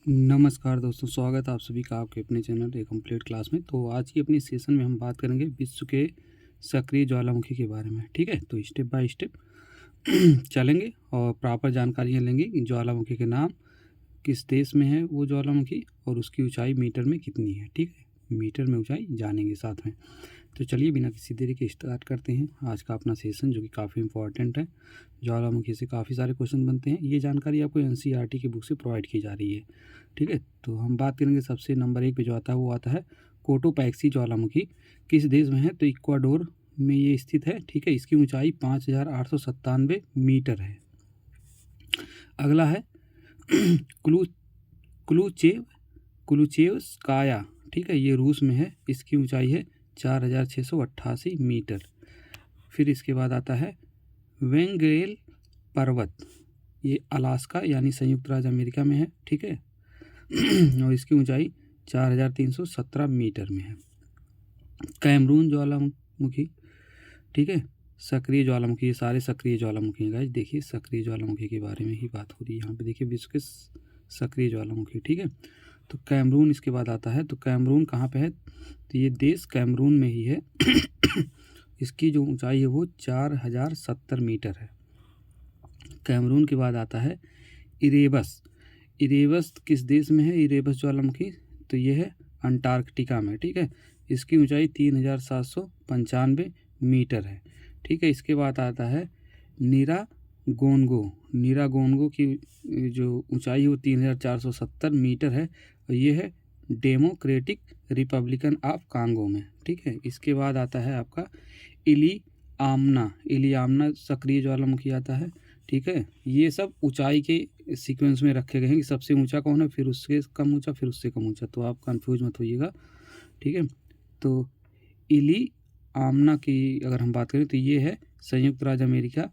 नमस्कार दोस्तों, स्वागत है आप सभी का आपके अपने चैनल ए कंप्लीट क्लास में। तो आज की अपनी सेशन में हम बात करेंगे विश्व के सक्रिय ज्वालामुखी के बारे में। ठीक है, तो स्टेप बाय स्टेप चलेंगे और प्रॉपर जानकारियाँ लेंगे कि ज्वालामुखी के नाम, किस देश में है वो ज्वालामुखी और उसकी ऊंचाई मीटर में कितनी है। ठीक है, मीटर में ऊंचाई जानेंगे साथ में। तो चलिए बिना किसी देरी के स्टार्ट करते हैं आज का अपना सेशन, जो कि काफ़ी इंपॉर्टेंट है। ज्वालामुखी से काफ़ी सारे क्वेश्चन बनते हैं। ये जानकारी आपको एनसीईआरटी की बुक से प्रोवाइड की जा रही है। ठीक है, तो हम बात करेंगे सबसे नंबर 1 पे जो आता है वो आता है कोटोपैक्सी ज्वालामुखी। किस देश में है? तो इक्वाडोर में ये स्थित है। ठीक है, इसकी ऊंचाई 5,897 मीटर है। अगला है क्लू क्लूचेव क्लूचेवस्काया। ठीक है, ये रूस में है। इसकी ऊंचाई है 4,688 मीटर। फिर इसके बाद आता है वेंगेल पर्वत। ये अलास्का यानी संयुक्त राज्य अमेरिका में है। ठीक है और इसकी ऊंचाई 4,317 मीटर में है। कैमरून ज्वालामुखी। ठीक है, सक्रिय ज्वालामुखी। ये सारे सक्रिय ज्वालामुखी हैं गाइस। देखिए सक्रिय ज्वालामुखी के बारे में ही बात हो रही है यहाँ पे। देखिए विश्व के सक्रिय ज्वालामुखी। ठीक है, तो कैमरून इसके बाद आता है। तो कैमरून कहाँ पे है? तो ये देश कैमरून में ही है। इसकी जो ऊंचाई है वो 4,070 मीटर है। कैमरून के बाद आता है इरेबस। इरेबस किस देश में है? इरेबस ज्वालामुखी तो ये है अंटार्कटिका में। ठीक है, इसकी ऊंचाई 3,795 मीटर है। ठीक है, इसके बाद आता है नीरागोंगो। नीरागोंगो की जो ऊंचाई है वो 3,470 मीटर है और ये है डेमोक्रेटिक रिपब्लिकन ऑफ कांगो में। ठीक है, इसके बाद आता है आपका इलियामना। इलियामना सक्रिय ज्वालामुखी आता है। ठीक है, ये सब ऊंचाई के सीक्वेंस में रखे गए हैं कि सबसे ऊंचा कौन है, फिर उससे कम ऊंचा, फिर उससे कम ऊंचा, तो आप कंफ्यूज मत होइएगा। ठीक है, तो इलियामना की अगर हम बात करें तो ये है संयुक्त राज्य अमेरिका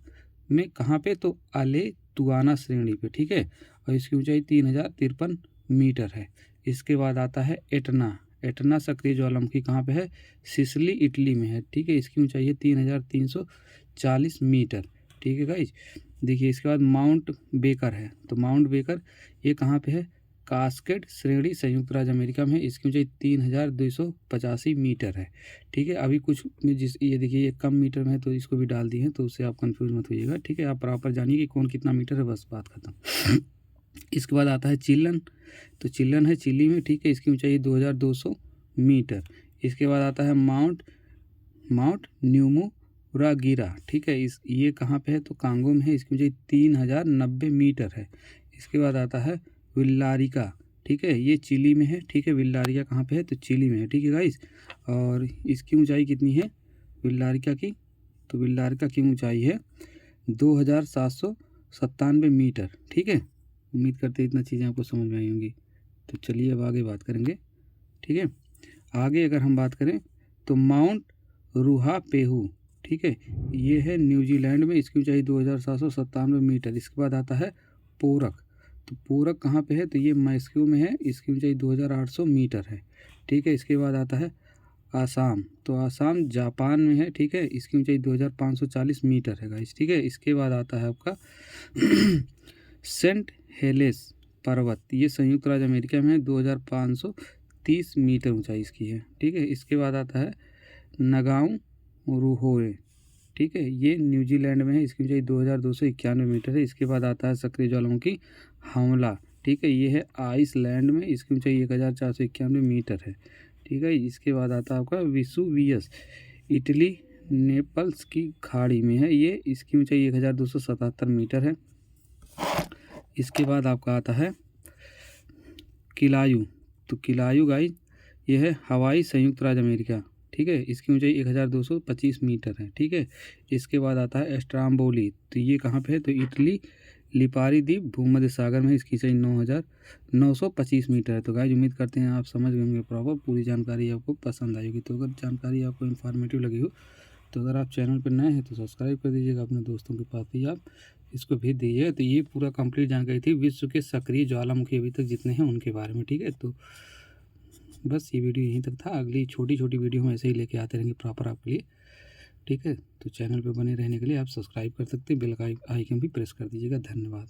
में। कहाँ पे? तो अलेतुआना श्रेणी पे। ठीक है, और इसकी ऊंचाई 3,053 मीटर है। इसके बाद आता है एटना। एटना सक्रिय ज्वालामुखी कहाँ पे है? सिसिली इटली में है। ठीक है, इसकी ऊंचाई है 3,340 मीटर। ठीक है गाइज, देखिए इसके बाद माउंट बेकर है। तो माउंट बेकर ये कहाँ पे है? कास्केड श्रेणी संयुक्त राज्य अमेरिका में है। इसकी ऊंचाई 3,285 मीटर है। ठीक है, अभी कुछ में जिस ये देखिए ये कम मीटर में है तो इसको भी डाल दी है, तो उससे आप कंफ्यूज मत होइएगा। ठीक है, आप प्रॉपर जानिए कि कौन कितना मीटर है, बस बात खत्म। इसके बाद आता है चिल्लन। तो चिल्लन है चिली में। ठीक है, इसकी ऊंचाई 2,200 मीटर। इसके बाद आता है माउंट न्यूमोरागिरा। ठीक है, ये कहाँ पे है? तो कांगो में है। इसकी ऊंचाई 3,090 मीटर है। इसके बाद आता है विल्लारिका। ठीक है, ये चिली में है। ठीक है, विल्लारिका कहाँ पे है? तो चिली में है। ठीक है गाइस, और इसकी ऊंचाई कितनी है विल्लारिका की? तो विल्लारिका की ऊंचाई है 2,797 मीटर। ठीक है, उम्मीद करते इतना चीज़ें आपको समझ में आई होंगी। तो चलिए अब आगे बात करेंगे। ठीक है, आगे अगर हम बात करें तो माउंट रुहापेहू। ठीक है, ये है न्यूजीलैंड में। इसकी ऊंचाई 2,797 मीटर। इसके बाद आता है पोरक। तो पोरक कहाँ पे है? तो ये मैस्क्यू में है। इसकी ऊंचाई 2,800 मीटर है। ठीक है, इसके बाद आता है आसाम। तो आसाम जापान में है। ठीक है, इसकी ऊंचाई 2,540 मीटर है गाइस। ठीक है, इसके बाद आता है आपका सेंट हेलेस पर्वत। ये संयुक्त राज्य अमेरिका में है। 2,530 मीटर ऊंचाई इसकी है। ठीक है, इसके बाद आता है नगाऊं रूहोए। ठीक है, ये न्यूजीलैंड में है। इसकी ऊंचाई 2,291 मीटर है। इसके बाद आता है सक्रिय ज्वालामुखी हमला। ठीक है, ये है आइसलैंड में। इसकी ऊंचाई 1,491 मीटर है। ठीक है, इसके बाद आता है आपका विसुवियस। इटली नेपल्स की खाड़ी में है ये। इसकी ऊंचाई 1,277 मीटर है। इसके बाद आपका आता है किलायू। तो किलायू गाइस ये है हवाई संयुक्त राज्य अमेरिका। ठीक है, इसकी ऊंचाई 1,225 मीटर है। ठीक है, इसके बाद आता है स्ट्राम्बोली। तो ये कहाँ पे है? तो इटली लिपारी द्वीप भूमध्य सागर में। इसकी ऊंचाई 9,925 मीटर है। तो गाइस उम्मीद करते हैं आप समझ गए होंगे प्रॉपर। पूरी जानकारी आपको पसंद आई होगी। तो अगर जानकारी आपको इन्फॉर्मेटिव लगी हो तो अगर आप चैनल पर नए हैं तो सब्सक्राइब कर दीजिएगा। अपने दोस्तों के पास भी आप इसको भेज दीजिएगा। तो ये पूरा कंप्लीट जानकारी थी विश्व के सक्रिय ज्वालामुखी अभी तक जितने हैं उनके बारे में। ठीक है, तो बस ये वीडियो यहीं तक था। अगली छोटी छोटी वीडियो हम ऐसे ही लेके आते रहेंगे प्रॉपर आपके लिए। ठीक है, तो चैनल पे बने रहने के लिए आप सब्सक्राइब कर सकते हैं। बेल आइकन भी प्रेस कर दीजिएगा। धन्यवाद।